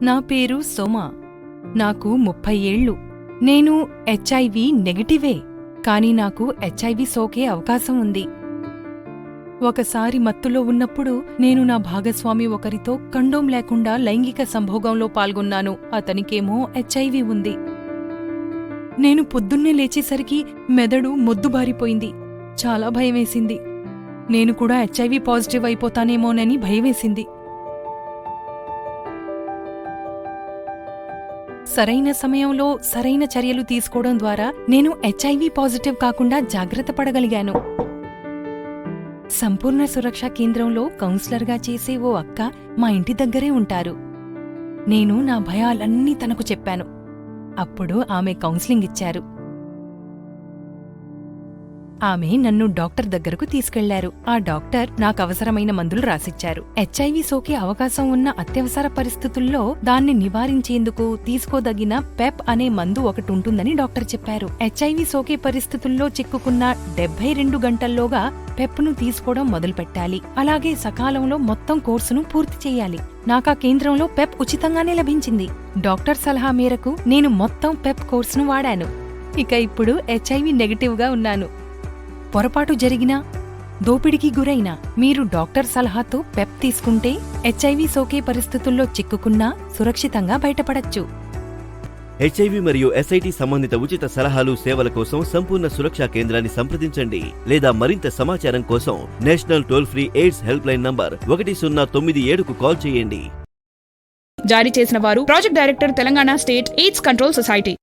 నా పేరు సోమ. నాకు 30 ఏళ్ళు. నేను హెచ్ఐవి నెగటివే, కాని నాకు హెచ్ఐవి సోకే అవకాశం ఉంది. ఒకసారి మత్తులో ఉన్నప్పుడు నేను నా భాగస్వామి ఒకరితో కండోం లేకుండా లైంగిక సంభోగంలో పాల్గొన్నాను. అతనికేమో హెచ్ఐవి ఉంది. నేను పొద్దున్నే లేచేసరికి మెదడు మొద్దుబారిపోయింది. చాలా భయమేసింది. నేను కూడా హెచ్ఐవి పాజిటివ్ అయిపోతానేమోనని భయమేసింది. సరైన సమయంలో సరైన చర్యలు తీసుకోవడం ద్వారా నేను హెచ్ఐవి పాజిటివ్ కాకుండా జాగ్రత్త పడగలిగాను. సంపూర్ణ సురక్షా కేంద్రంలో కౌన్సిలర్గా చేసే ఓ అక్క మా ఇంటి దగ్గరే ఉంటారు. నేను నా భయాలన్నీ తనకు చెప్పాను. అప్పుడు ఆమె కౌన్సిలింగ్ ఇచ్చారు. ఆమె నన్ను డాక్టర్ దగ్గరకు తీసుకెళ్లారు. ఆ డాక్టర్ నాకవసరమైన మందులు రాసిచ్చారు. హెచ్ఐవి సోకే అవకాశం ఉన్న అత్యవసర పరిస్థితుల్లో దాన్ని నివారించేందుకు తీసుకోదగిన పెప్ అనే మందు ఒకటుంటుందని డాక్టర్ చెప్పారు. హెచ్ఐవి సోకే పరిస్థితుల్లో చిక్కుకున్న 72 గంటల్లోగా పెప్ను తీసుకోవడం మొదలుపెట్టాలి. అలాగే సకాలంలో మొత్తం కోర్సును పూర్తి చేయాలి. నాకా కేంద్రంలో పెప్ ఉచితంగానే లభించింది. డాక్టర్ సలహా మేరకు నేను మొత్తం పెప్ కోర్సును వాడాను. ఇక ఇప్పుడు హెచ్ఐవి నెగటివ్గా ఉన్నాను. పొరపాటు జరిగినా, దోపిడికి గురైనా మీరు డాక్టర్ సలహాతో పెప్ తీసుకుంటే హెచ్ఐవి సోకే పరిస్థితుల్లో చిక్కుకున్నా సురక్షితంగా బయటపడచ్చు. హెచ్ఐవి మరియు ఎస్ఐటి సంబంధిత ఉచిత సలహాలు సేవల కోసం సంపూర్ణ సురక్షా కేంద్రాన్ని సంప్రదించండి లేదా మరింత సమాచారం కోసం national toll free AIDS helpline number 1097కు కాల్ చేయండి. జారీ చేసిన వారు project director, Telangana state AIDS control society.